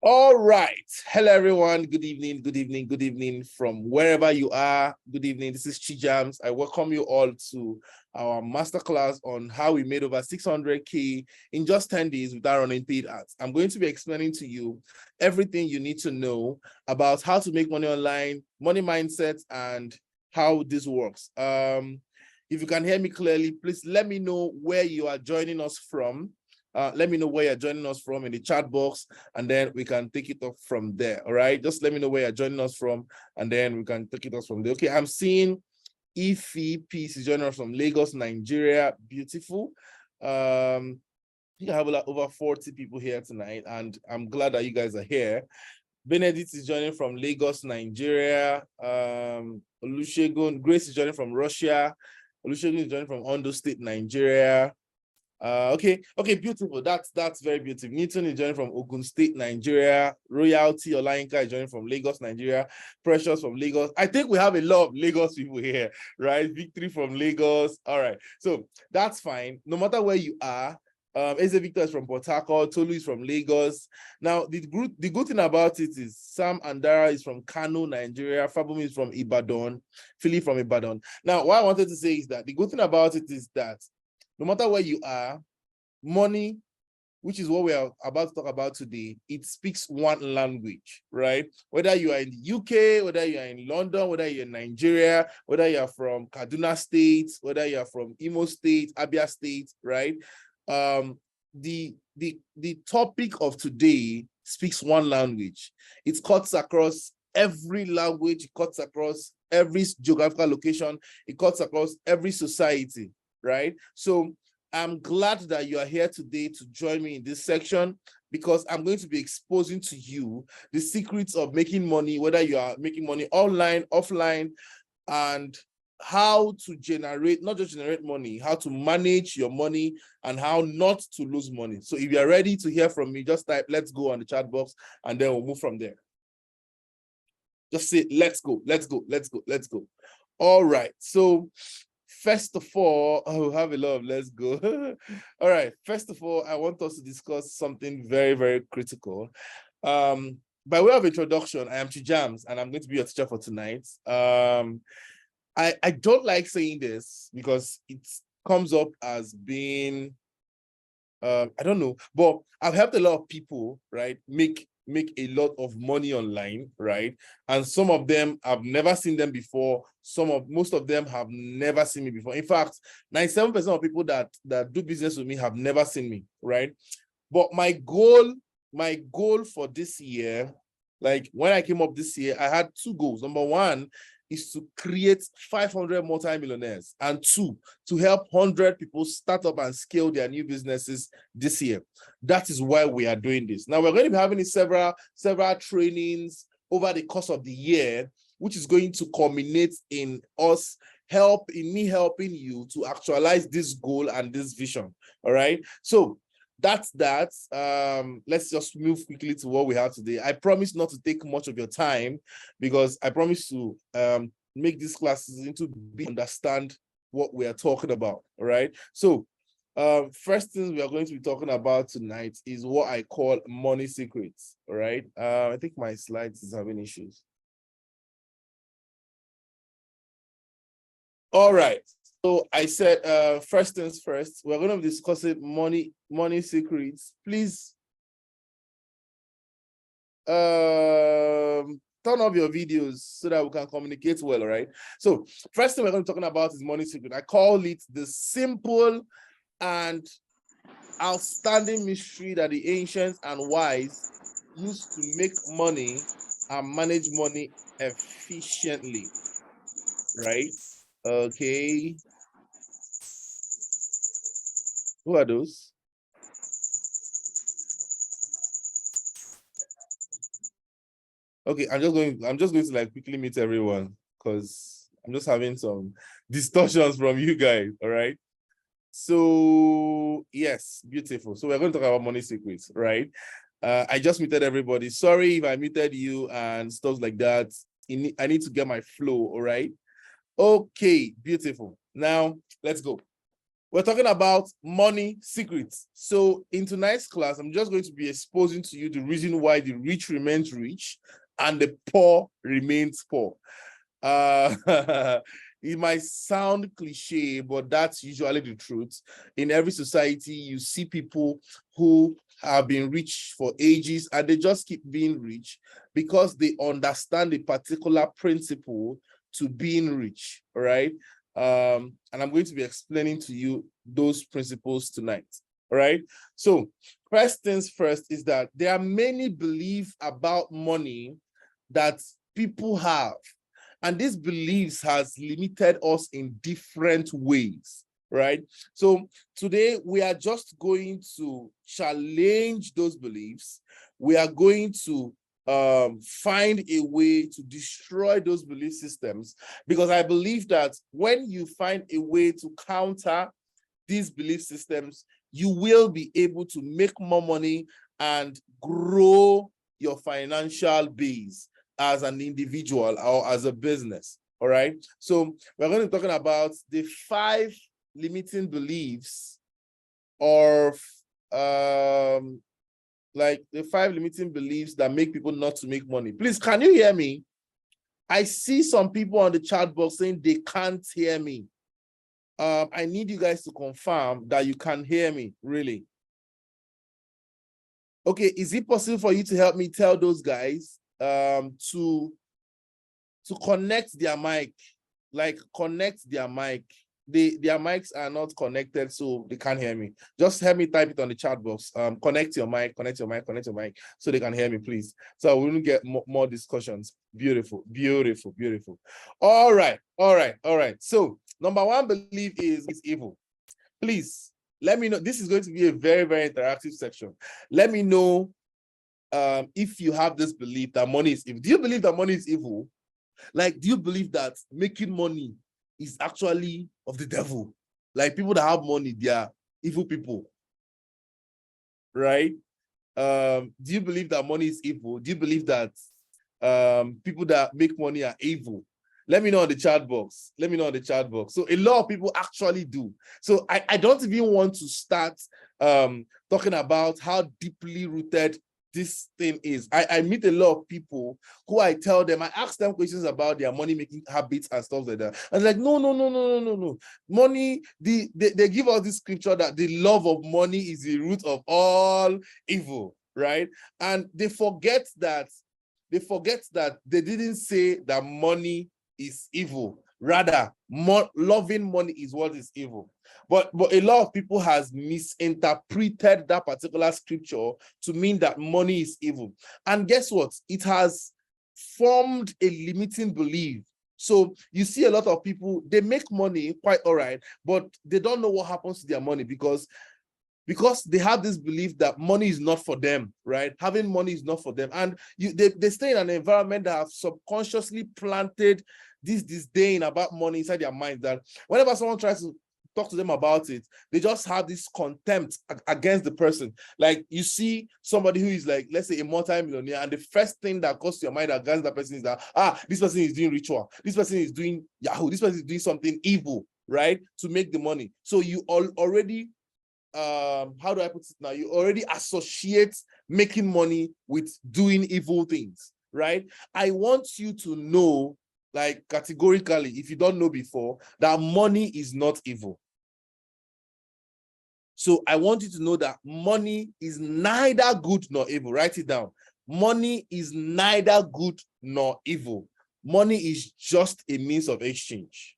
All right. Hello, everyone. Good evening, good evening, good evening from wherever you are. Good evening. This is Chijamz. I welcome you all to our masterclass on how we made over 600K in just 10 days without running paid ads. I'm going to be explaining to you everything you need to know about how to make money online, money mindset, and how this works. If you can hear me clearly, please let me know where you are joining us from. Let me know where you're joining us from in the chat box, and then we can take it up from there. All right, just let me know where you're joining us from, and then we can take it up from there. Okay, I'm seeing Ify Peace is joining us from Lagos, Nigeria. Beautiful. I think I have over 40 people here tonight, and I'm glad that you guys are here. Benedict is joining from Lagos, Nigeria. Olusegun, Grace is joining from Russia. Olusegun is joining from Ondo State, Nigeria. Okay, beautiful. That's very beautiful. Newton is joining from Ogun State, Nigeria. Royalty Olayinka is joining from Lagos, Nigeria. Precious from Lagos. I think we have a lot of Lagos people here, right? Victory from Lagos. All right, so that's fine. No matter where you are, Eze Victor is from Port Harcourt. Tolu is from Lagos. Now, the good thing about it is Sam Andara is from Kano, Nigeria. Fabumi is from Ibadan. Philip from Ibadan. Now, what I wanted to say is that the good thing about it is that no matter where you are, money, which is what we are about to talk about today, it speaks one language, right? Whether you are in the UK, whether you are in London, whether you're in Nigeria, whether you are from Kaduna State, whether you are from Imo State, Abia State, right? The topic of today speaks one language. It cuts across every language, it cuts across every geographical location, it cuts across every society, right? So I'm glad that you are here today to join me in this section, because I'm going to be exposing to you the secrets of making money, whether you are making money online, offline, and how to generate, not just generate money, how to manage your money and how not to lose money. So if you are ready to hear from me, just type "let's go" on the chat box, and then we'll move from there. Just say "let's go, let's go, let's go, let's go." All right, so first of all, have a lot of let's go. All right, first of all, I want us to discuss something very, very critical. By way of introduction, I am Chijamz, and I'm going to be your teacher for tonight. I don't like saying this because it comes up as being, I don't know, but I've helped a lot of people, right, make a lot of money online, right? And some of them I've never seen them before. Most of them have never seen me before. In fact, 97% of people that do business with me have never seen me, right? But my goal for this year, like when I came up this year, I had two goals. Number one is to create 500 multimillionaires, and two, to help 100 people start up and scale their new businesses this year. That is why we are doing this. Now, we're going to be having several trainings over the course of the year, which is going to culminate in me helping you to actualize this goal and this vision. All right, so that's that. Let's just move quickly to what we have today. I promise not to take much of your time, because I promise to make these classes into understand what we are talking about. All right, so first thing we are going to be talking about tonight is what I call money secrets. All right, I think my slides is having issues. All right, so I said, first things first, we're going to be discussing money secrets. Please turn off your videos so that we can communicate well, all right? So first thing we're going to be talking about is money secret. I call it the simple and outstanding mystery that the ancients and wise used to make money and manage money efficiently, right? Okay. Who are those? Okay, I'm just going to like quickly meet everyone, because I'm just having some distortions from you guys. All right. So yes, beautiful. So we're going to talk about money secrets, right? I just muted everybody. Sorry if I muted you and stuff like that. I need to get my flow. All right. Okay, beautiful. Now let's go. We're talking about money secrets. So in tonight's class, I'm just going to be exposing to you the reason why the rich remains rich and the poor remains poor. It might sound cliche, but that's usually the truth. In every society, you see people who have been rich for ages and they just keep being rich because they understand a particular principle to being rich, all right? And I'm going to be explaining to you those principles tonight, all right? So first things first is that there are many beliefs about money that people have. And these beliefs has limited us in different ways, right? So today we are just going to challenge those beliefs. We are going to find a way to destroy those belief systems, because I believe that when you find a way to counter these belief systems, you will be able to make more money and grow your financial base as an individual or as a business. All right. So we're going to be talking about the 5 limiting beliefs, or like the 5 limiting beliefs that make people not to make money. Please, can you hear me? I see some people on the chat box saying they can't hear me. I need you guys to confirm that you can hear me, really. Okay, is it possible for you to help me tell those guys to connect their mic, like connect their mic. Their mics are not connected, so they can't hear me. Just help me type it on the chat box. Connect your mic, so they can hear me, please. So we will get more discussions. Beautiful, beautiful, beautiful. All right. So number 1 belief is evil. Please let me know. This is going to be a very, very interactive section. Let me know if you have this belief that money is evil. Do you believe that money is evil? Like, do you believe that making money is actually of the devil? Like, people that have money, they are evil people, right? Do you believe that money is evil? Do you believe that people that make money are evil? Let me know in the chat box. Let me know in the chat box. So a lot of people actually do. So I don't even want to start talking about how deeply rooted this thing is. I meet a lot of people who I tell them, I ask them questions about their money making habits and stuff like that. And like, no. Money, they give us this scripture that the love of money is the root of all evil, right? And they forget that they didn't say that money is evil. Rather, loving money is what is evil. But a lot of people has misinterpreted that particular scripture to mean that money is evil. And guess what? It has formed a limiting belief. So you see a lot of people, they make money quite all right, but they don't know what happens to their money because they have this belief that money is not for them, right? Having money is not for them. And they stay in an environment that have subconsciously planted this disdain about money inside their mind, that whenever someone tries to talk to them about it, they just have this contempt against the person. Like, you see somebody who is like, let's say, a multi-millionaire, and the first thing that goes to your mind against that person is that, this person is doing ritual, this person is doing Yahoo, this person is doing something evil, right, to make the money. So you already how do I put it now? You already associate making money with doing evil things, right? I want you to know, like, categorically, if you don't know before, that money is not evil. So I want you to know that money is neither good nor evil. Write it down. Money is neither good nor evil. Money is just a means of exchange.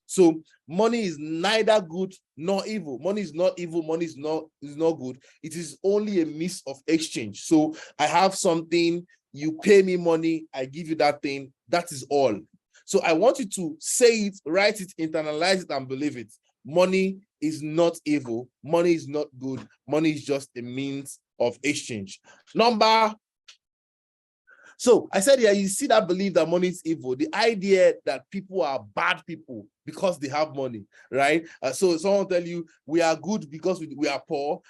So money is neither good nor evil. Money is not evil. Money is not good. It is only a means of exchange. So I have something, you pay me money, I give you that thing. That is all. So I want you to say it, write it, internalize it, and believe it. Money is not evil. Money is not good. Money is just a means of exchange. So I said, yeah, you see that belief that money is evil, the idea that people are bad people because they have money, right? So someone tell you we are good because we are poor.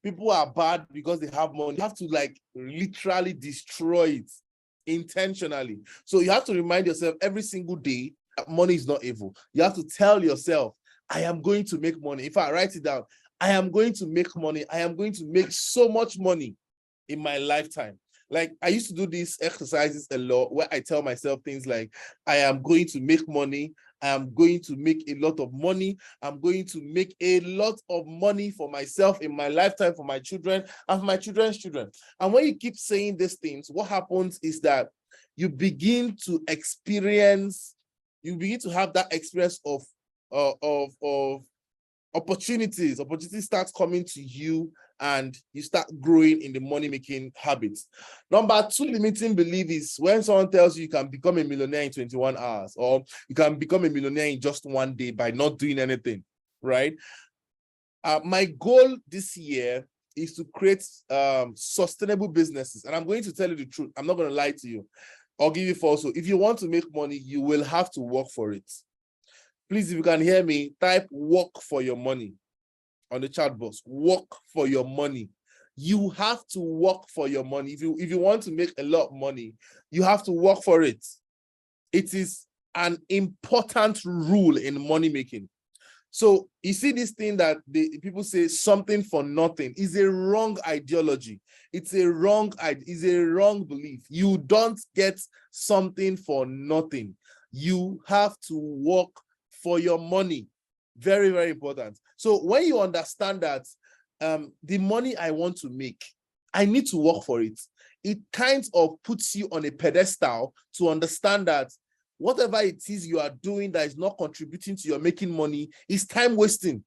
People are bad because they have money. You have to, like, literally destroy it intentionally. So you have to remind yourself every single day that money is not evil. You have to tell yourself, I am going to make money. If I write it down, I am going to make money. I am going to make so much money in my lifetime. Like, I used to do these exercises a lot where I tell myself things like, I am going to make money. I am going to make a lot of money. I'm going to make a lot of money for myself in my lifetime, for my children, and for my children's children. And when you keep saying these things, what happens is that you begin to experience, you begin to have that experience of opportunities. Opportunities start coming to you, and you start growing in the money-making habits. Number 2 limiting belief is when someone tells you can become a millionaire in 21 hours, or you can become a millionaire in just one day by not doing anything, right? My goal this year is to create sustainable businesses. And I'm going to tell you the truth. I'm not going to lie to you. I'll give you false. So if you want to make money, you will have to work for it. Please, if you can hear me, type work for your money on the chat box. Work for your money. You have to work for your money. If you want to make a lot of money, you have to work for it. It is an important rule in money making. So you see this thing that people say something for nothing is a wrong ideology. It's a wrong belief. You don't get something for nothing. You have to work for your money. Very, very important. So when you understand that the money I want to make, I need to work for it, it kind of puts you on a pedestal to understand that whatever it is you are doing that is not contributing to your making money is time wasting.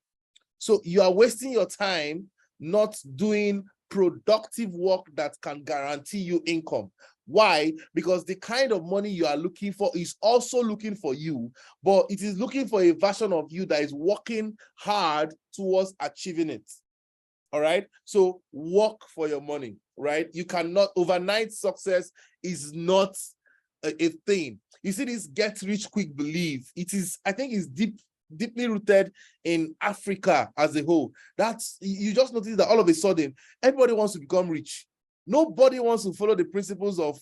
So you are wasting your time not doing productive work that can guarantee you income. Why? Because the kind of money you are looking for is also looking for you, but it is looking for a version of you that is working hard towards achieving it. All right. So work for your money, right? You cannot, overnight success is not a thing. You see this get rich quick belief. It is, I think it's deeply rooted in Africa as a whole. That's, you just notice that all of a sudden, everybody wants to become rich. Nobody wants to follow the principles of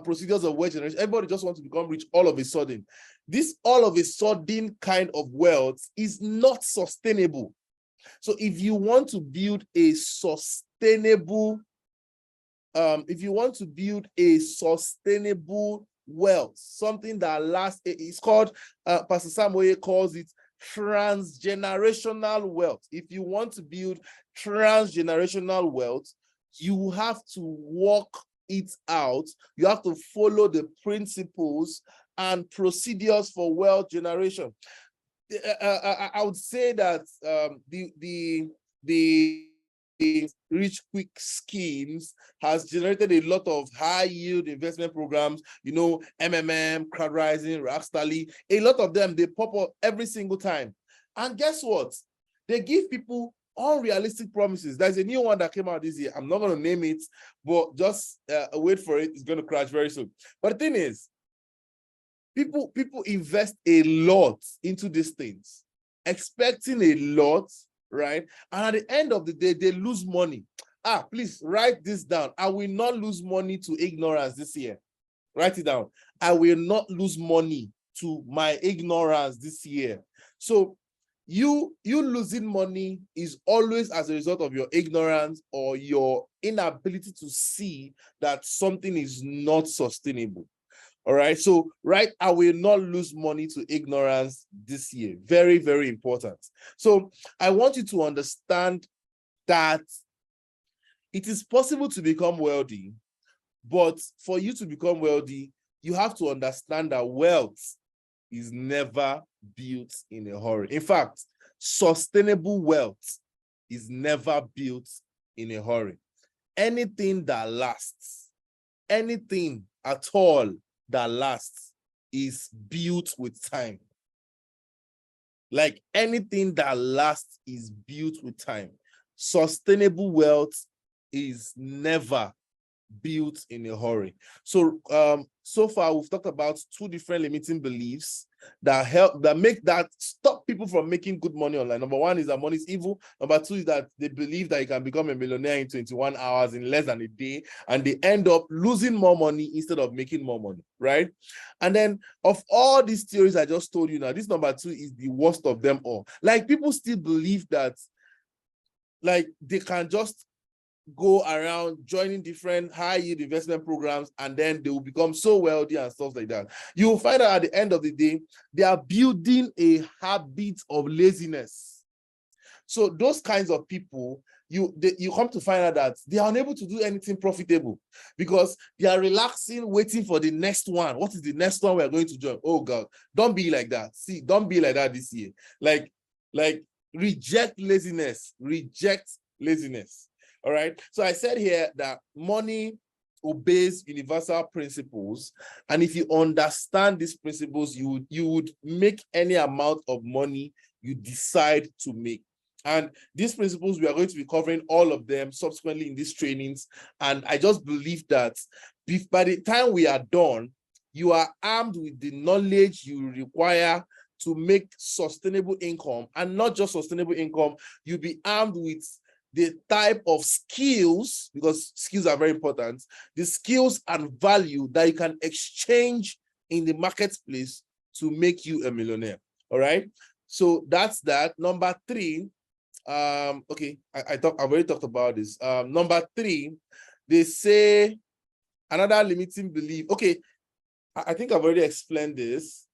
procedures of wealth generation. Everybody just wants to become rich all of a sudden. This all of a sudden kind of wealth is not sustainable. So if you want to build a sustainable, wealth, something that lasts, it's called, Pastor Samuel calls it transgenerational wealth. If you want to build transgenerational wealth, you have to work it out. You have to follow the principles and procedures for wealth generation. I would say that the rich quick schemes has generated a lot of high yield investment programs, you know, MMM, crowd rising, Rockstally, a lot of them, they pop up every single time. And guess what? They give people unrealistic promises. There's a new one that came out this year. I'm not going to name it, but just wait for it. It's going to crash very soon. But the thing is, people invest a lot into these things, expecting a lot, right? And at the end of the day, they lose money. Please write this down. I will not lose money to ignorance this year. Write it down. I will not lose money to my ignorance this year. So you losing money is always as a result of your ignorance or your inability to see that something is not sustainable. All right. So, right, I will not lose money to ignorance this year. Very, very important. So I want you to understand that it is possible to become wealthy, but for you to become wealthy, you have to understand that wealth is never built in a hurry. In fact, sustainable wealth is never built in a hurry. Anything that lasts, anything at all that lasts is built with time. Like anything that lasts is built with time. Sustainable wealth is never built in a hurry. So so far we've talked about two different limiting beliefs that stop people from making good money online. Number one is that money is evil. Number two is that they believe that you can become a millionaire in 21 hours, in less than a day, and they end up losing more money instead of making more money, right? And then of all these theories I just told you now, this number two is the worst of them all. Like, people still believe that like they can just go around joining different high yield investment programs and then they will become so wealthy and stuff like that. You will find out at the end of the day, they are building a habit of laziness. So those kinds of people, you come to find out that they are unable to do anything profitable because they are relaxing, waiting for the next one. What is the next one we are going to join? Oh God, don't be like that. See, don't be like that this year. Like reject laziness, reject laziness. All right. So I said here that money obeys universal principles. And if you understand these principles, you would make any amount of money you decide to make. And these principles, we are going to be covering all of them subsequently in these trainings. And I just believe that by the time we are done, you are armed with the knowledge you require to make sustainable income. And not just sustainable income, you'll be armed with the type of skills, because skills are very important, the skills and value that you can exchange in the marketplace to make you a millionaire. All right. So that's that. Number three, okay, I've already talked about this. Number three, they say another limiting belief. Okay, I think I've already explained this.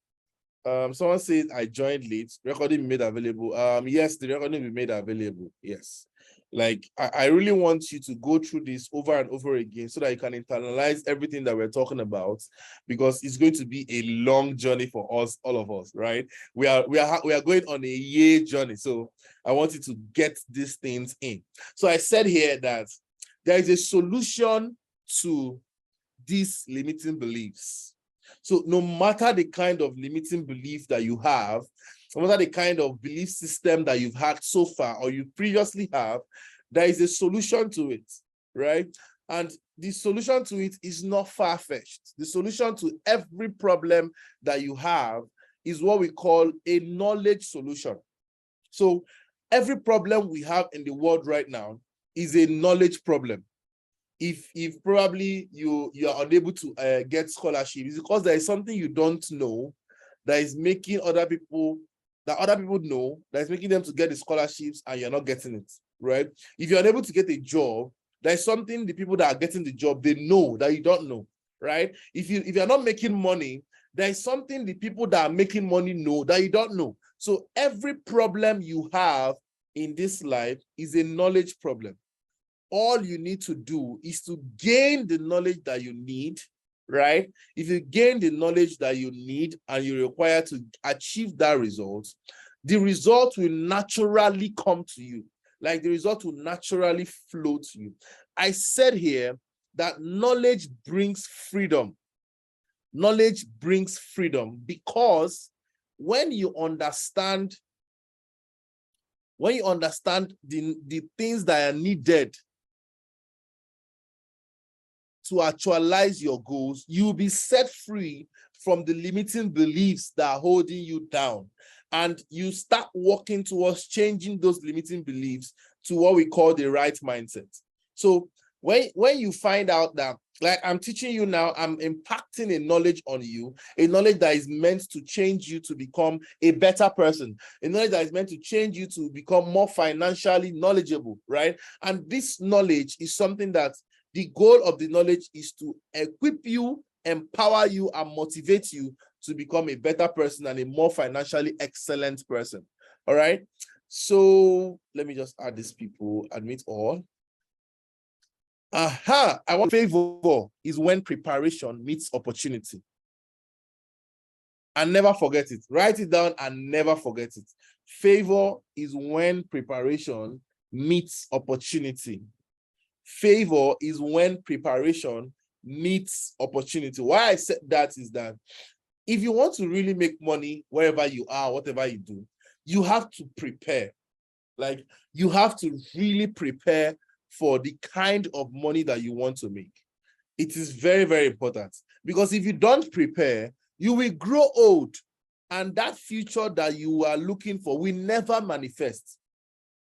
Someone said I joined late. Recording made available. Yes, the recording will be made available. Yes. Like, I really want you to go through this over and over again so that you can internalize everything that we're talking about, because it's going to be a long journey for us, all of us, right? We are going on a year journey. So I want you to get these things in. So I said here that there is a solution to these limiting beliefs. So no matter the kind of limiting belief that you have, no matter the kind of belief system that you've had so far or you previously have, there is a solution to it, right? And the solution to it is not far-fetched. The solution to every problem that you have is what we call a knowledge solution. So every problem we have in the world right now is a knowledge problem. If probably you are unable to get scholarship, it's because there is something you don't know that is making other people know, that is making them to get the scholarships and you're not getting it, right? If you're unable to get a job, there's something the people that are getting the job, they know that you don't know, right? If you're not making money, there's something the people that are making money know that you don't know. So every problem you have in this life is a knowledge problem. All you need to do is to gain the knowledge that you need, right? If you gain the knowledge that you need and you require to achieve that result, the result will naturally come to you. Like, the result will naturally flow to you. I said here that knowledge brings freedom. Knowledge brings freedom because when you understand the things that are needed to actualize your goals, you'll be set free from the limiting beliefs that are holding you down. And you start working towards changing those limiting beliefs to what we call the right mindset. So when you find out that, like I'm teaching you now, I'm impacting a knowledge on you, a knowledge that is meant to change you to become a better person, a knowledge that is meant to change you to become more financially knowledgeable, right? And this knowledge is something that the goal of the knowledge is to equip you, empower you, and motivate you to become a better person and a more financially excellent person. All right. So let me just add these people, admit all. I want favor is when preparation meets opportunity. And never forget it. Write it down and never forget it. Favor is when preparation meets opportunity. Favor is when preparation meets opportunity. Why I said that is that if you want to really make money wherever you are, whatever you do, you have to prepare. Like, you have to really prepare for the kind of money that you want to make. It is very, very important, because if you don't prepare, you will grow old, and that future that you are looking for will never manifest.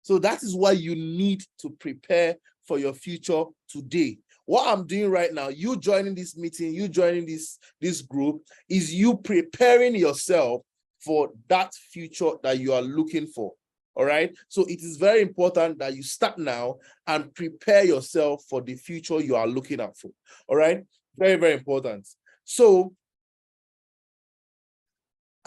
So that is why you need to prepare for your future today. What I'm doing right now, you joining this meeting, you joining this group, is you preparing yourself for that future that you are looking for. All right. So it is very important that you start now and prepare yourself for the future you are looking out for. All right. Very, very important. So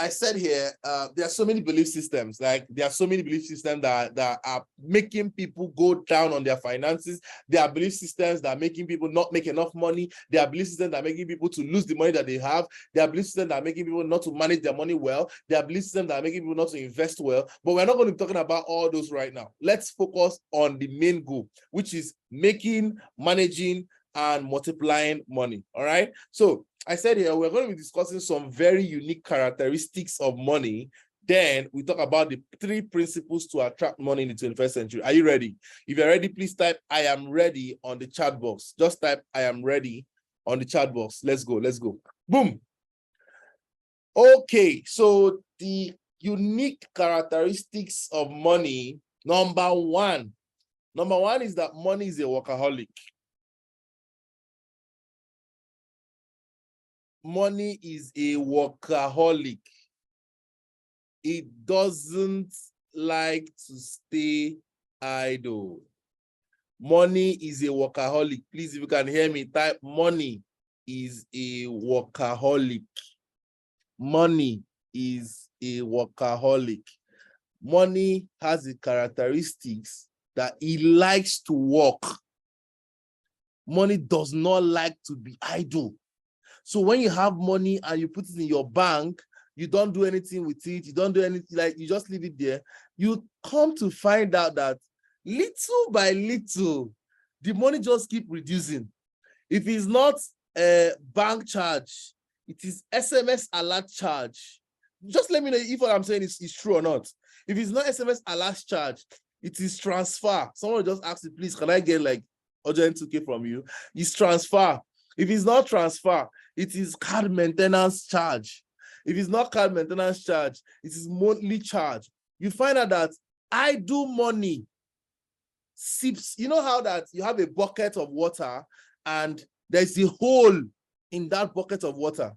I said here, there are so many belief systems. Like, there are so many belief systems that are making people go down on their finances. There are belief systems that are making people not make enough money. There are belief systems that are making people to lose the money that they have. There are belief systems that are making people not to manage their money well. There are belief systems that are making people not to invest well. But we're not going to be talking about all those right now. Let's focus on the main goal, which is making, managing, and multiplying money. All right. So I said here, we're going to be discussing some very unique characteristics of money. Then we talk about the 3 principles to attract money in the 21st century. Are you ready? If you're ready, please type "I am ready" on the chat box. Just type "I am ready" on the chat box. Let's go. Let's go. Boom. Okay. So the unique characteristics of money, number one is that money is a workaholic. Money is a workaholic. It doesn't like to stay idle. Money is a workaholic. Please, if you can hear me, type "money is a workaholic." Money is a workaholic. Money has the characteristics that it likes to work. Money does not like to be idle. So when you have money and you put it in your bank, you don't do anything with it, you don't do anything, like, you just leave it there, you come to find out that little by little, the money just keep reducing. If it's not a bank charge, it is SMS alert charge. Just let me know if what I'm saying is true or not. If it's not SMS alert charge, it is transfer. Someone just asked me, please, can I get like urgent 2K from you? It's transfer. If it's not transfer, it is card maintenance charge. If it's not card maintenance charge, it is monthly charge. You find out that idle money sips. You know how that you have a bucket of water and there's a hole in that bucket of water.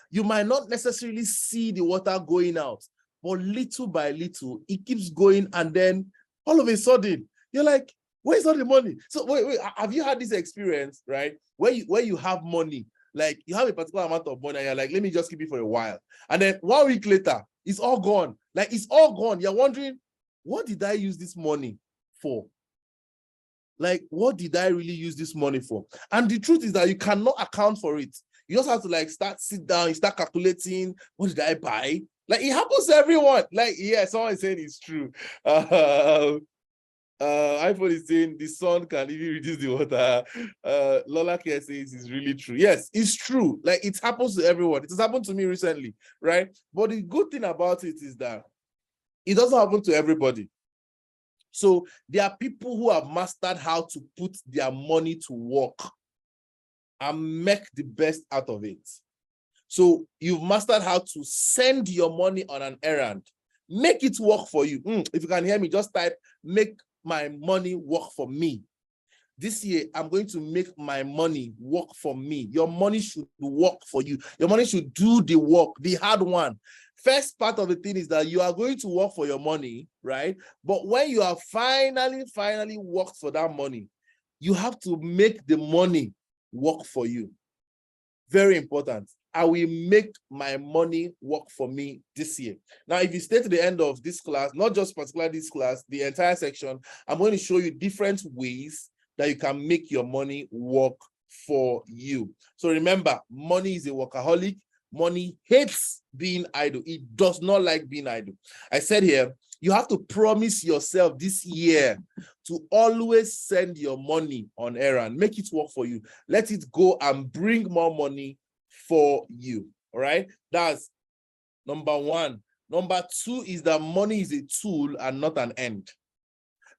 You might not necessarily see the water going out, but little by little, it keeps going, and then all of a sudden, you're like, where's all the money? So wait, have you had this experience, right? Where you have money, like you have a particular amount of money and you're like, let me just keep it for a while. And then 1 week later, it's all gone. Like, it's all gone. You're wondering, what did I use this money for? Like, what did I really use this money for? And the truth is that you cannot account for it. You just have to like sit down, you start calculating, what did I buy? Like, it happens to everyone. Like, yeah, someone is saying it's true. iPhone is saying the sun can even reduce the water. Lola Care says it's really true. Yes, it's true. Like, it happens to everyone. It has happened to me recently, right? But the good thing about it is that it doesn't happen to everybody. So there are people who have mastered how to put their money to work and make the best out of it. So you've mastered how to send your money on an errand. Make it work for you. If you can hear me, just type, make my money work for me. This year, I'm going to make my money work for me. Your money should work for you. Your money should do the work, the hard one. First part of the thing is that you are going to work for your money, right? But when you have finally worked for that money, you have to make the money work for you. Very important. I will make my money work for me this year. Now, if you stay to the end of this class, not just particularly this class, the entire section, I'm going to show you different ways that you can make your money work for you. So remember, money is a workaholic. Money hates being idle. It does not like being idle. I said here, you have to promise yourself this year to always send your money on errand. Make it work for you. Let it go and bring more money for you. All right. That's number one. Number two is that money is a tool and not an end.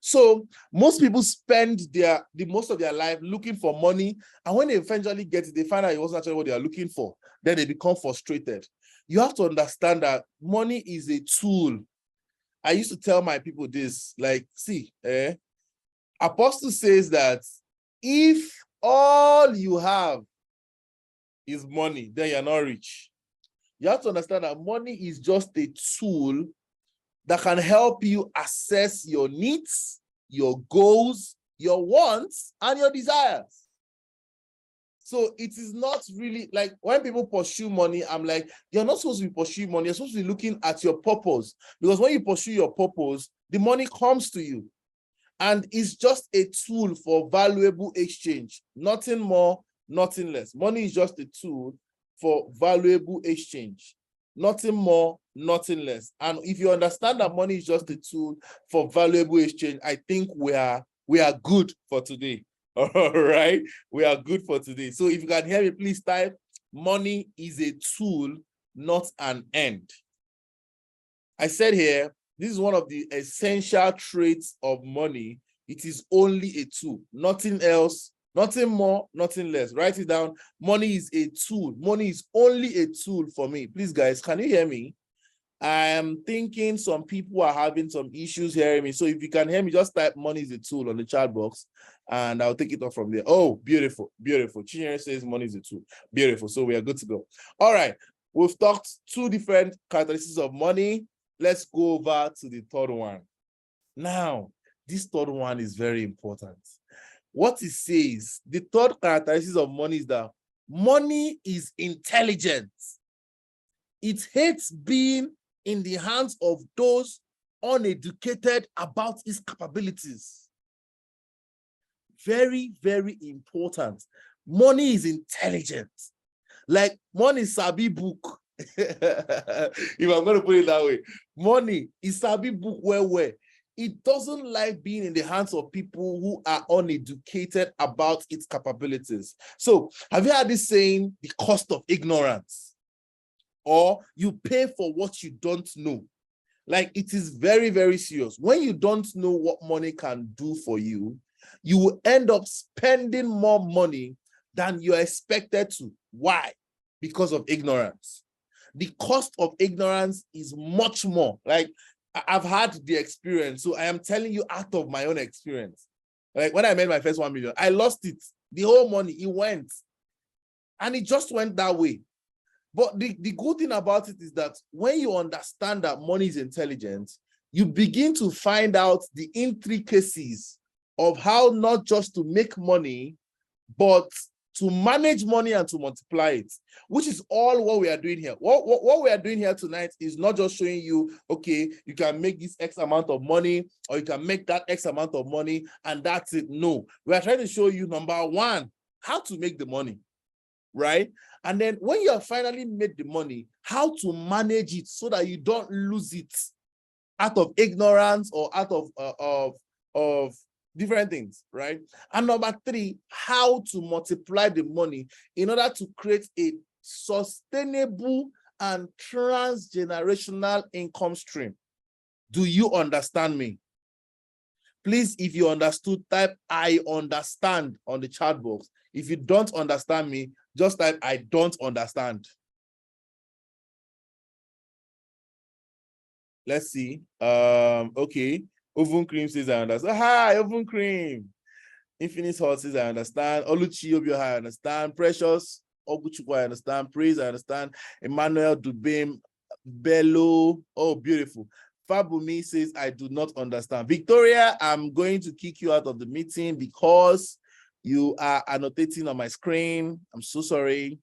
So most people spend the most of their life looking for money, and when they eventually get it, they find out it wasn't actually what they are looking for. Then they become frustrated. You have to understand that money is a tool. I used to tell my people this, like, see, Apostle says that if all you have is money, then you're not rich. You have to understand that money is just a tool that can help you assess your needs, your goals, your wants, and your desires. So it is not really like when people pursue money, I'm like, you're not supposed to be pursuing money. You're supposed to be looking at your purpose. Because when you pursue your purpose, the money comes to you. And it's just a tool for valuable exchange. Nothing more, nothing less. Money is just a tool for valuable exchange. Nothing more, nothing less. And if you understand that money is just a tool for valuable exchange, I think we are good for today. All right, we are good for today. So if you can hear me, please type, money is a tool, not an end. I said here, this is one of the essential traits of money. It is only a tool, nothing else, nothing more, nothing less. Write it down. Money is a tool. Money is only a tool for me. Please, guys, can you hear me? I am thinking some people are having some issues hearing me. So if you can hear me, just type money is a tool on the chat box and I'll take it off from there. Oh, beautiful, beautiful. Chijamz says money is a tool. Beautiful. So we are good to go. All right. We've talked two different characteristics of money. Let's go over to the third one. Now, this third one is very important. What it says, the third characteristic of money is that money is intelligent. It hates being in the hands of those uneducated about its capabilities. Very, very important. Money is intelligent. Like money is sabi book. If I'm going to put it that way, money is sabi book where it doesn't like being in the hands of people who are uneducated about its capabilities. So have you heard this saying, the cost of ignorance? Or you pay for what you don't know. Like it is very, very serious. When you don't know what money can do for you, you will end up spending more money than you're expected to. Why? Because of ignorance. The cost of ignorance is much more. Like I've had the experience, so I am telling you out of my own experience. Like when I made my first 1 million, I lost it. The whole money, it went. And it just went that way. But the good thing about it is that when you understand that money is intelligent, you begin to find out the intricacies of how not just to make money, but to manage money and to multiply it, which is all what we are doing here. What we are doing here tonight is not just showing you, okay, you can make this X amount of money, or you can make that X amount of money, and that's it. No, we are trying to show you, number one, how to make the money. Right? And then when you have finally made the money, how to manage it so that you don't lose it out of ignorance or out of different things, right? And number three, how to multiply the money in order to create a sustainable and transgenerational income stream. Do you understand me? Please, if you understood, type I understand on the chat box. If you don't understand me, just type I don't understand. Let's see. Okay. Oven Cream says I understand. Hi, Oven Cream. Infinite Heart says I understand. Oluchi Obio, I understand. Precious Oguchukwu, I understand. Praise, I understand. Emmanuel Dubem Bello. Oh, beautiful. Fabumi says I do not understand. Victoria, I'm going to kick you out of the meeting because you are annotating on my screen. I'm so sorry.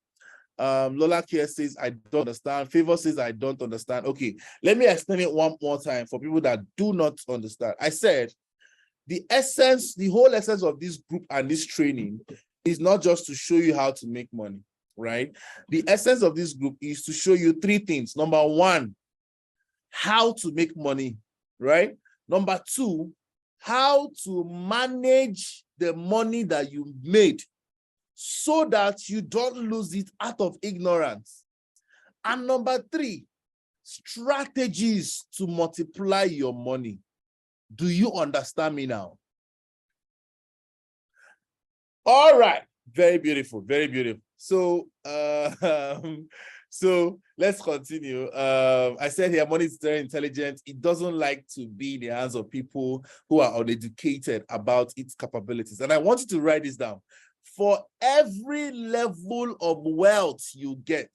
Lola Kia says I don't understand. Favor says I don't understand. Okay, let me explain it one more time for people that do not understand. I said the essence, the whole essence of this group and this training is not just to show you how to make money, right? The essence of this group is to show you three things. Number one, how to make money, right? Number two, how to manage the money that you made so that you don't lose it out of ignorance. And number three, strategies to multiply your money. Do you understand me now? All right. Very beautiful. Very beautiful. So, so let's continue. I said here, money is very intelligent. It doesn't like to be in the hands of people who are uneducated about its capabilities. And I want you to write this down. For every level of wealth you get,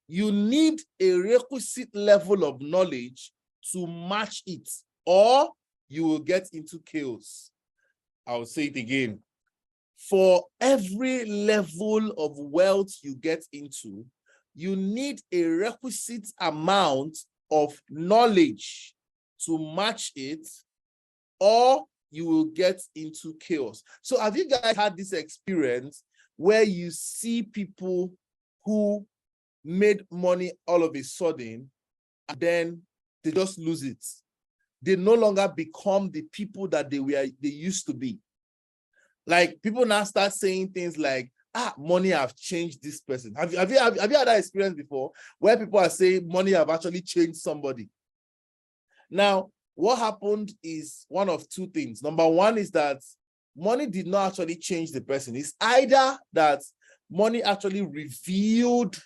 you need a requisite level of knowledge to match it, or you will get into chaos. I'll say it again. For every level of wealth you get into, you need a requisite amount of knowledge to match it, or you will get into chaos. So have you guys had this experience where you see people who made money all of a sudden, and then they just lose it? They no longer become the people that they used to be. Like, people now start saying things like, money have changed this person. Have you had that experience before, where people are saying money have actually changed somebody? Now, what happened is one of two things. Number one is that money did not actually change the person. It's either that money actually revealed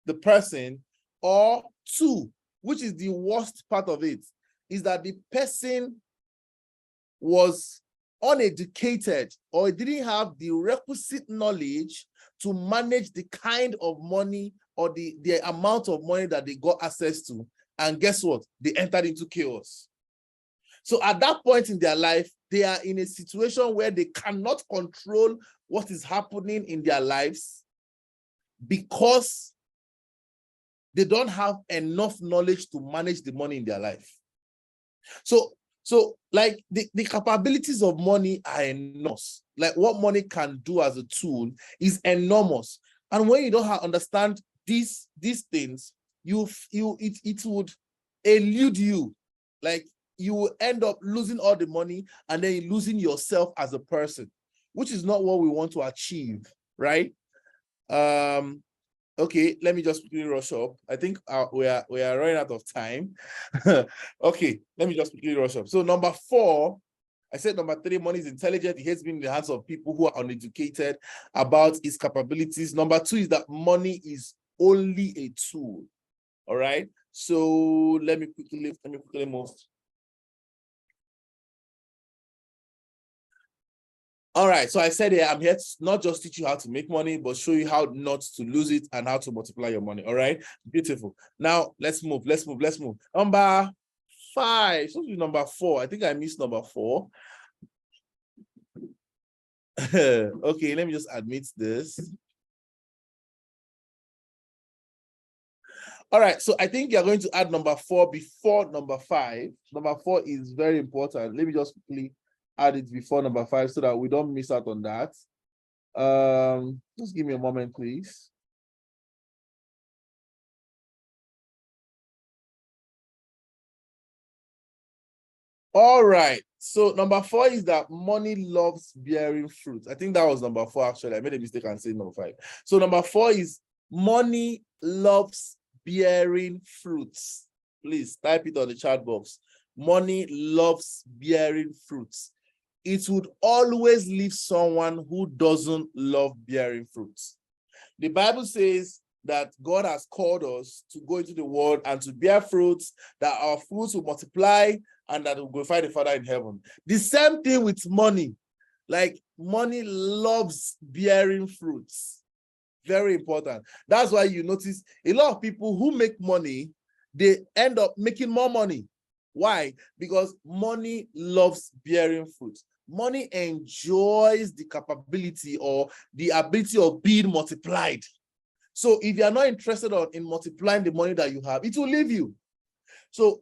the person, or two, which is the worst part of it, is that the person was uneducated or didn't have the requisite knowledge to manage the kind of money or the amount of money that they got access to. And guess what? They entered into chaos. So at that point in their life, they are in a situation where they cannot control what is happening in their lives because they don't have enough knowledge to manage the money in their life. So like the capabilities of money are enormous. Like what money can do as a tool is enormous. And when you don't understand these things, it would elude you. Like you will end up losing all the money and then losing yourself as a person, which is not what we want to achieve, right? Okay, let me just quickly rush up. I think we are running out of time. Okay, let me just quickly rush up. So number 4, I said number 3, money is intelligent. It has been in the hands of people who are uneducated about its capabilities. Number 2 is that money is only a tool. All right. So let me quickly move. All right, so I said here, I'm here to not just teach you how to make money, but show you how not to lose it and how to multiply your money. All right, beautiful. Now let's move. Number 5, so number 4. I think I missed number 4. Okay, let me just admit this. All right, so I think you're going to add number 4 before number 5. Number 4 is very important. Let me just quickly add it before number 5 so that we don't miss out on that. Just give me a moment, please. All right, so number 4 is that money loves bearing fruit. I think that was number 4, actually. I made a mistake and said number 5. So number 4 is money loves bearing fruits. Please type it on the chat box. Money loves bearing fruits. It would always leave someone who doesn't love bearing fruits. The Bible says that God has called us to go into the world and to bear fruits, that our fruits will multiply and that will glorify the Father in heaven. The same thing with money. Like money loves bearing fruits. Very important. That's why you notice a lot of people who make money, they end up making more money. Why? Because money loves bearing fruit. Money enjoys the capability or the ability of being multiplied. So if you're not interested in multiplying the money that you have, it will leave you. So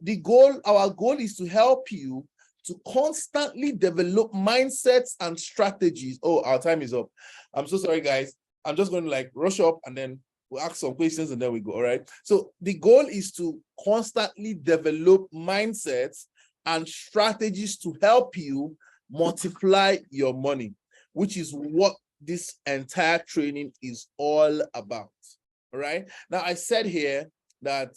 our goal is to help you to constantly develop mindsets and strategies. Oh, our time is up. I'm so sorry, guys. I'm just going to like rush up and then we'll ask some questions and then we go. All right. So the goal is to constantly develop mindsets and strategies to help you multiply your money, which is what this entire training is all about. All right. Now, I said here that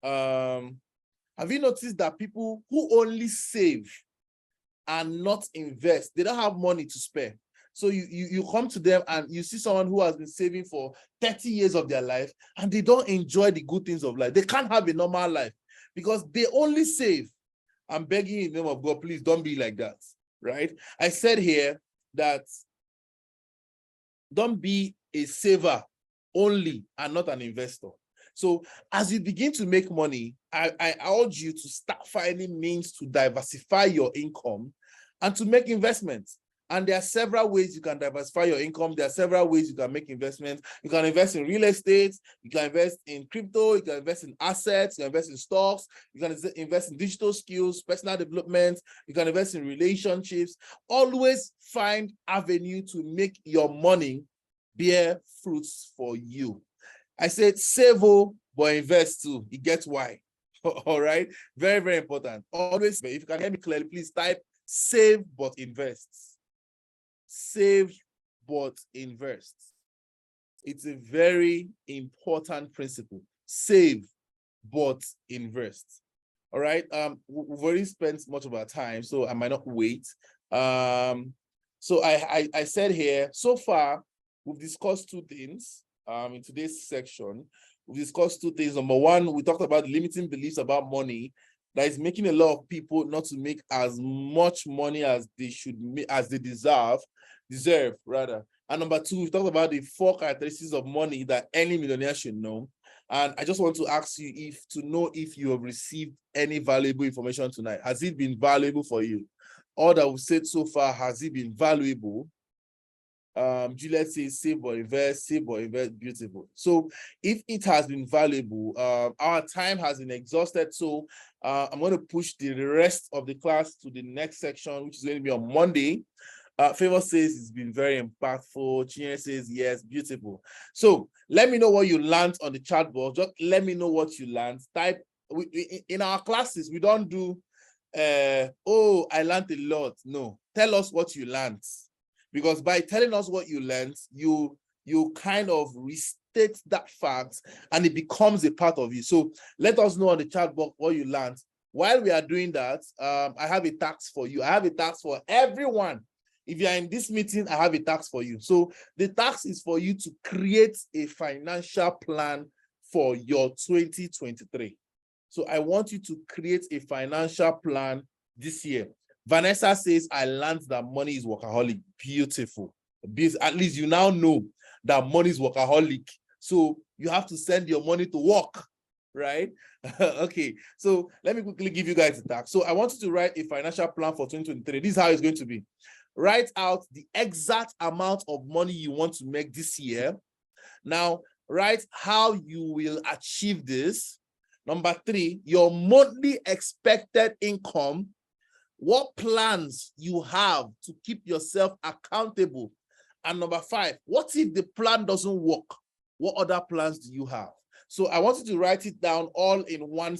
have you noticed that people who only save and not invest. They don't have money to spare. So you come to them and you see someone who has been saving for 30 years of their life and they don't enjoy the good things of life. They can't have a normal life because they only save. I'm begging you in the name of God, please don't be like that, right? I said here that don't be a saver only and not an investor. So as you begin to make money, I urge you to start finding means to diversify your income and to make investments. And there are several ways you can diversify your income. There are several ways you can make investments. You can invest in real estate. You can invest in crypto. You can invest in assets. You can invest in stocks. You can invest in digital skills, personal development. You can invest in relationships. Always find avenue to make your money bear fruits for you. I said save, but invest too. You get why. All right. Very, very important. Always, if you can hear me clearly, please type save but invest. Save but invest. It's a very important principle. Save but invest. All right. We've already spent much of our time, so I might not wait. So I said here, so far we've discussed two things in today's section. We discussed two things. Number one, we talked about limiting beliefs about money that is making a lot of people not to make as much money as they should make, as they deserve rather. And number two, we talked about the 4 characteristics of money that any millionaire should know. And I just want to ask you if you have received any valuable information tonight. Has it been valuable for you? All that we've said so far, has it been valuable? Juliet says save or invest, beautiful. So if it has been valuable, our time has been exhausted. So I'm going to push the rest of the class to the next section, which is going to be on Monday. Favor says it's been very impactful. Chinye says yes, beautiful. So let me know what you learned on the chat box. Just let me know what you learned. Type in our classes, we don't do oh, I learned a lot. No, tell us what you learned. Because by telling us what you learned, you kind of restate that fact and it becomes a part of you. So let us know on the chat box what you learned. While we are doing that, I have a task for you. I have a task for everyone. If you are in this meeting, I have a task for you. So the task is for you to create a financial plan for your 2023. So I want you to create a financial plan this year. Vanessa says, I learned that money is workaholic. Beautiful. At least you now know that money is workaholic. So you have to send your money to work, right? Okay, so let me quickly give you guys a task. So I want you to write a financial plan for 2023. This is how it's going to be. Write out the exact amount of money you want to make this year. Now, write how you will achieve this. Number 3, your monthly expected income. What plans you have to keep yourself accountable? And number 5, what if the plan doesn't work? What other plans do you have? So I want you to write it down all in one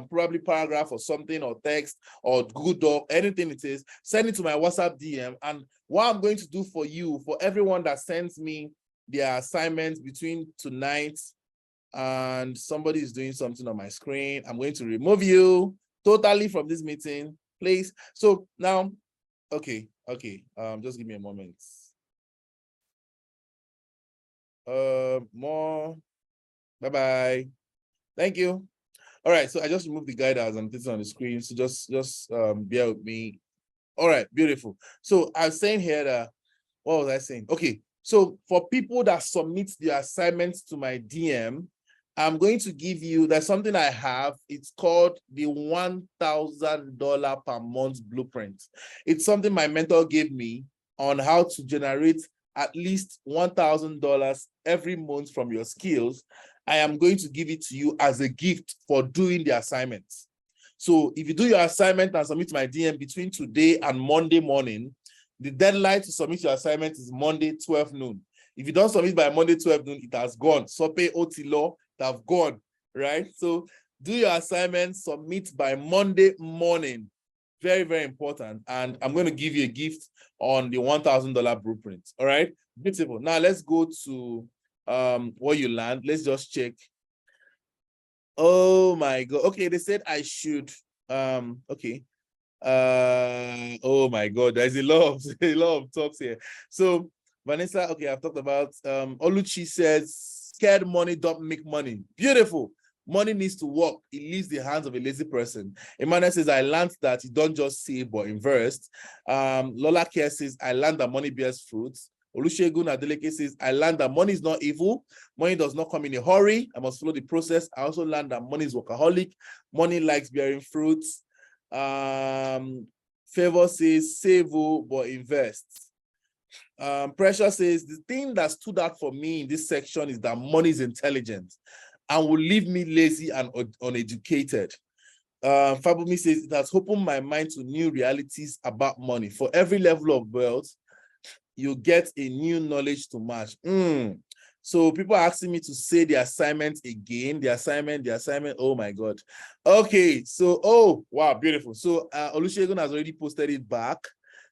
probably paragraph or something, or text or Google Doc, anything it is. Send it to my WhatsApp DM. And what I'm going to do for you, for everyone that sends me their assignments between tonight and somebody is doing something on my screen, I'm going to remove you totally from this meeting, please. So now, okay, just give me a moment. More. Bye-bye. Thank you. All right, so I just removed the guide as I'm putting on the screen, so just bear with me. All right, beautiful. So I was saying here that, what was I saying? Okay, so for people that submit their assignments to my DM, I'm going to give you, there's something I have, it's called the $1,000 per month blueprint. It's something my mentor gave me on how to generate at least $1,000 every month from your skills. I am going to give it to you as a gift for doing the assignments. So if you do your assignment and submit my DM between today and Monday morning, the deadline to submit your assignment is Monday, 12 noon. If you don't submit by Monday, 12 noon, it has gone. Sope Otilo, it have gone, right? So do your assignment, submit by Monday morning. Very, very important. And I'm going to give you a gift on the $1,000 blueprint. All right, beautiful. Now let's go to what you learned. Let's just check. Oh my God. Okay, they said I should okay. Oh my God, there's a lot of talks here. So Vanessa, okay, I've talked about Oluchi says scared money don't make money. Beautiful. Money needs to work. It leaves the hands of a lazy person. Emmanuel says, I learned that you don't just save but invest. Lola Care says, I learned that money bears fruits. Olusegun Adeleke says, I learned that money is not evil. Money does not come in a hurry. I must follow the process. I also learned that money is workaholic. Money likes bearing fruits. Favor says, save but invest. Pressure says, the thing that stood out for me in this section is that money is intelligent and will leave me lazy and uneducated. Fabumi says, it has opened my mind to new realities about money. For every level of wealth, you get a new knowledge to match. So people are asking me to say the assignment again. The assignment. Oh my God. Okay. So, oh, wow, beautiful. So Olusegun has already posted it back.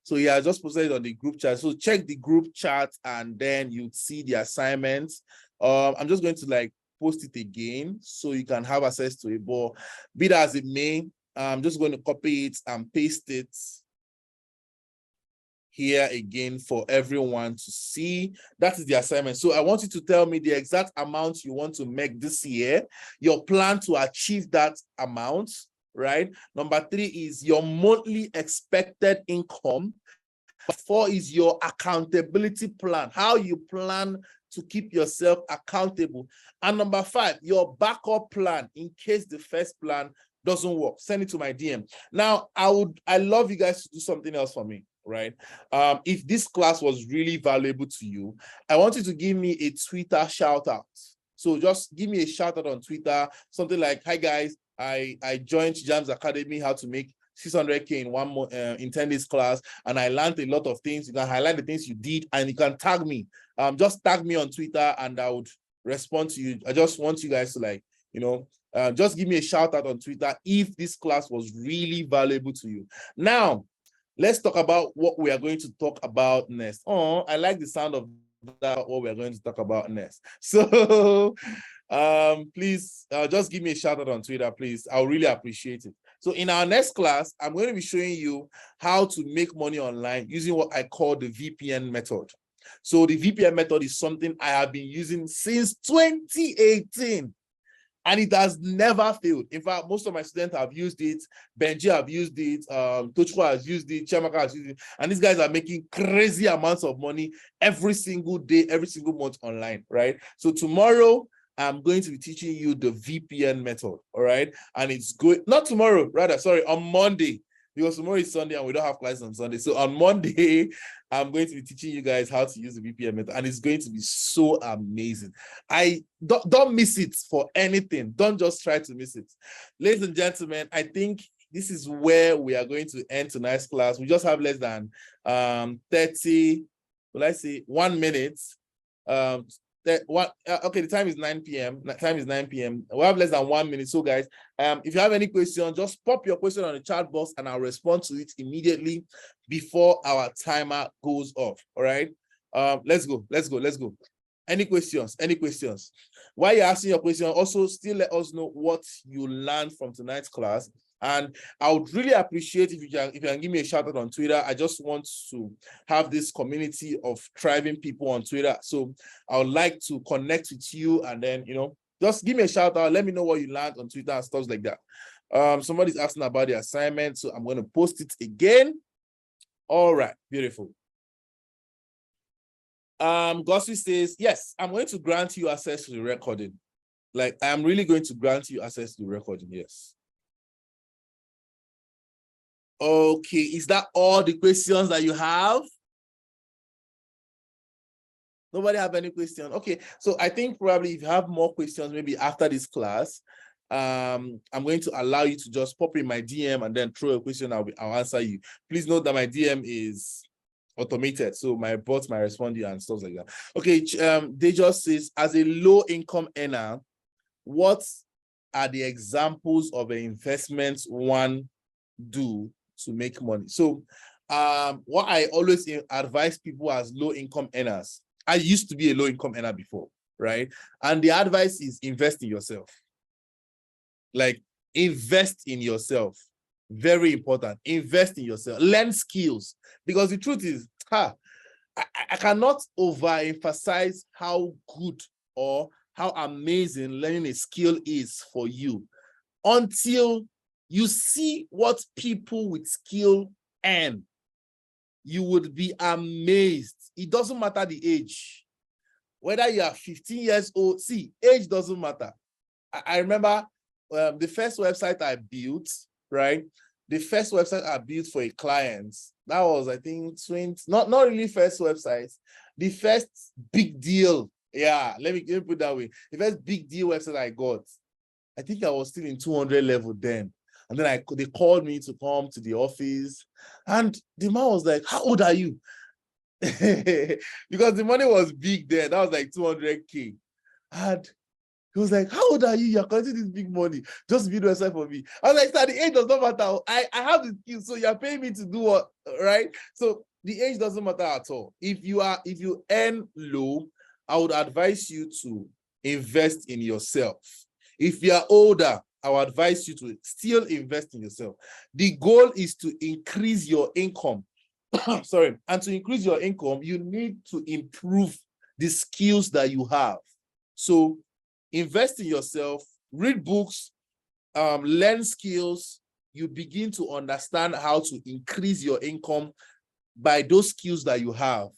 So he has just posted it on the group chat. So check the group chat and then you'd see the assignment. I'm just going to post it again so you can have access to it. But be that as it may, I'm just going to copy it and paste it here again for everyone to see. That is the assignment. So I want you to tell me the exact amount you want to make this year, your plan to achieve that amount, right? Number 3 is your monthly expected income. 4 is your accountability plan, how you plan to keep yourself accountable. And number 5, your backup plan in case the first plan doesn't work. Send it to my DM. Now, I love you guys to do something else for me, right? If this class was really valuable to you, I want you to give me a Twitter shout out. So just give me a shout out on Twitter, something like, hi guys, I joined Chijamz Academy, how to make 600K in 1 month in 10 days class, and I learned a lot of things. You can highlight the things you did and you can tag me. Just tag me on Twitter and I would respond to you. I just want you guys to just give me a shout out on Twitter if this class was really valuable to you. Now, let's talk about what we are going to talk about next. Oh, I like the sound of that, what we're going to talk about next. So please just give me a shout out on Twitter, please. I'll really appreciate it. So in our next class, I'm going to be showing you how to make money online using what I call the VPN method. So the VPN method is something I have been using since 2018. And it has never failed. In fact, most of my students have used it. Benji have used it. Tochko has used it. Chiamaka has used it. And these guys are making crazy amounts of money every single day, every single month online, right? So tomorrow, I'm going to be teaching you the VPN method, all right? And it's good, not tomorrow, rather, sorry, on Monday, because tomorrow is Sunday and we don't have classes on Sunday. So on Monday, I'm going to be teaching you guys how to use the VPN method, and it's going to be so amazing. I don't miss it for anything. Don't just try to miss it. Ladies and gentlemen, I think this is where we are going to end tonight's class. We just have less than 30, well, I say 1 minute. Okay, the time is 9 p.m. Time is 9 p.m. We have less than 1 minute. So guys, if you have any questions, just pop your question on the chat box and I'll respond to it immediately before our timer goes off. All right. Let's go. Any questions? While you're asking your question, also still let us know what you learned from tonight's class. And I would really appreciate if you can give me a shout out on Twitter. I just want to have this community of thriving people on Twitter. So I would like to connect with you and then, just give me a shout out. Let me know what you learned on Twitter and stuff like that. Somebody's asking about the assignment, so I'm going to post it again. All right, beautiful. Gosby says, yes, I'm going to grant you access to the recording. I'm really going to grant you access to the recording, yes. Okay, is that all the questions that you have? Nobody have any questions? Okay, so I think probably if you have more questions, maybe after this class, I'm going to allow you to just pop in my DM and then throw a question, I'll answer you. Please note that my DM is automated, so my bots might respond to you and stuff like that. Okay, they just says, as a low-income earner, what are the examples of an investment one do to make money? So what I always advise people as low-income earners, I used to be a low-income earner before, right? And the advice is invest in yourself. Invest in yourself. Very important. Invest in yourself. Learn skills. Because the truth is, I cannot overemphasize how good or how amazing learning a skill is for you until you see what people with skill earn. You would be amazed. It doesn't matter the age. Whether you are 15 years old, see, age doesn't matter. I remember the first website I built, right? The first website I built for a client, that was, I think, not really first website, the first big deal. Yeah, let me put it that way. The first big deal website I got, I think I was still in 200 level then. And then they called me to come to the office. And the man was like, how old are you? Because the money was big then. That was like 200K. And he was like, how old are you? You're collecting this big money. Just build a website for me. I was like, sir, the age does not matter. I have the skills, so you're paying me to do what, right? So the age doesn't matter at all. If you earn low, I would advise you to invest in yourself. If you are older, I would advise you to still invest in yourself. The goal is to increase your income. Sorry. And to increase your income, you need to improve the skills that you have. So invest in yourself, read books, learn skills. You begin to understand how to increase your income by those skills that you have.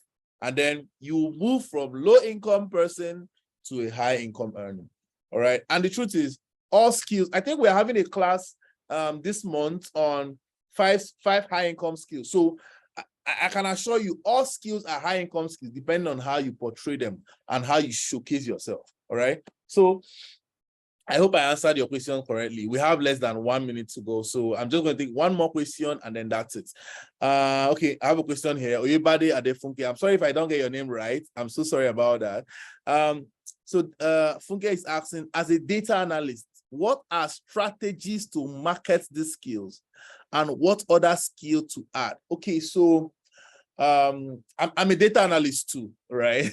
And then you move from low income person to a high income earner. All right. And the truth is, all skills, I think we're having a class this month on five high income skills. So I can assure you all skills are high income skills depending on how you portray them and how you showcase yourself. All right. So I hope I answered your question correctly. We have less than 1 minute to go. So I'm just going to take one more question and then that's it. Okay, I have a question here. Oyebade Adefunke. I'm sorry if I don't get your name right. I'm so sorry about that. So Funke is asking, as a data analyst, what are strategies to market these skills and what other skill to add? Okay, so I'm a data analyst too, right?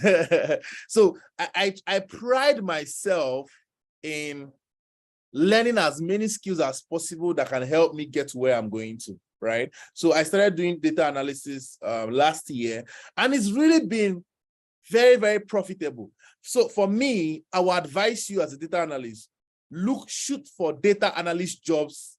So I pride myself in learning as many skills as possible that can help me get to where I'm going to, right? So I started doing data analysis last year, and it's really been very, very profitable. So for me, I would advise you as a data analyst, shoot for data analyst jobs,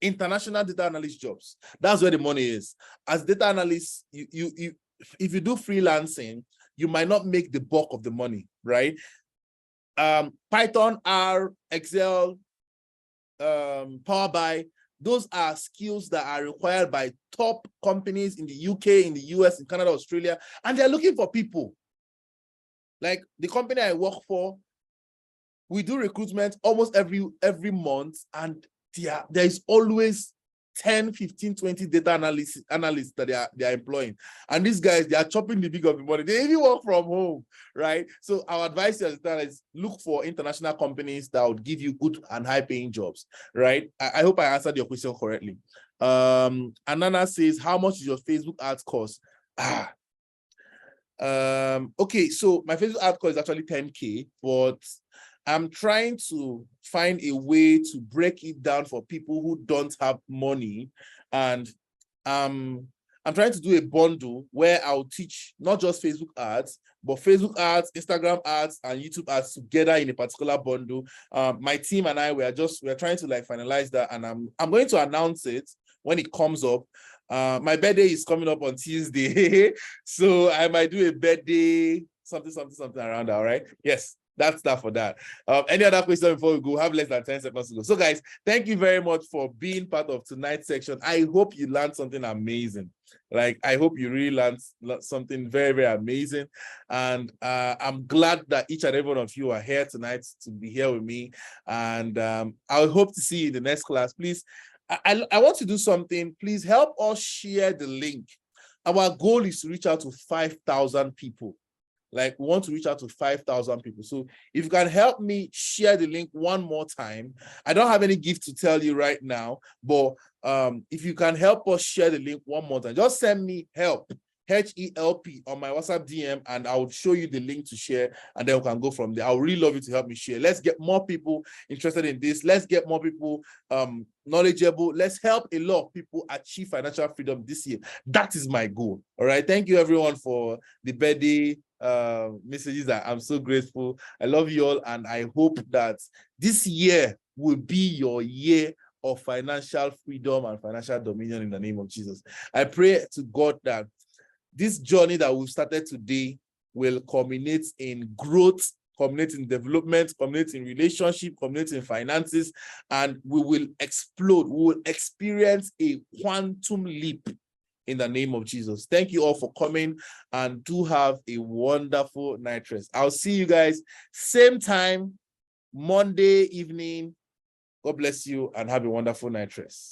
international data analyst jobs. That's where the money is. As data analyst, if you do freelancing, you might not make the bulk of the money, right? Python, R, Excel, Power BI, those are skills that are required by top companies in the UK, in the US, in Canada, Australia, and they're looking for people. Like the company I work for, we do recruitment almost every month, and there is always 10, 15, 20 data analysts that they are employing. And these guys, they are chopping the big of the money. They even work from home, right? So our advice is look for international companies that would give you good and high paying jobs, right? I hope I answered your question correctly. Anana says, how much is your Facebook ads cost? Okay, so my Facebook ad cost is actually 10K, but I'm trying to find a way to break it down for people who don't have money. And I'm trying to do a bundle where I'll teach not just Facebook ads, but Facebook ads, Instagram ads, and YouTube ads together in a particular bundle. My team and I, we're trying to like finalize that, and I'm going to announce it when it comes up. My birthday is coming up on Tuesday, so I might do a birthday something around that. All right. Yes. That's that for that. Any other question before we go? Have less than 10 seconds to go. So guys, thank you very much for being part of tonight's section. I hope you learned something amazing. Like, I hope you really learned something very, very amazing. And I'm glad that each and every one of you are here tonight to be here with me. And I hope to see you in the next class. Please, I want to do something. Please help us share the link. Our goal is to reach out to 5,000 people. Like, we want to reach out to 5,000 people. So if you can help me share the link one more time. I don't have any gift to tell you right now, but if you can help us share the link one more time, just send me help HELP on my WhatsApp DM, and I will show you the link to share, and then we can go from there. I would really love you to help me share. Let's get more people interested in this. Let's get more people knowledgeable. Let's help a lot of people achieve financial freedom this year. That is my goal. All right. Thank you everyone for the birthday messages. That I'm so grateful. I love you all, and I hope that this year will be your year of financial freedom and financial dominion in the name of Jesus. I pray to God that this journey that we've started today will culminate in growth, culminate in development, culminate in relationship, culminate in finances, and we will explode. We will experience a quantum leap in the name of Jesus. Thank you all for coming, and do have a wonderful night rest. I'll see you guys same time, Monday evening. God bless you and have a wonderful night rest.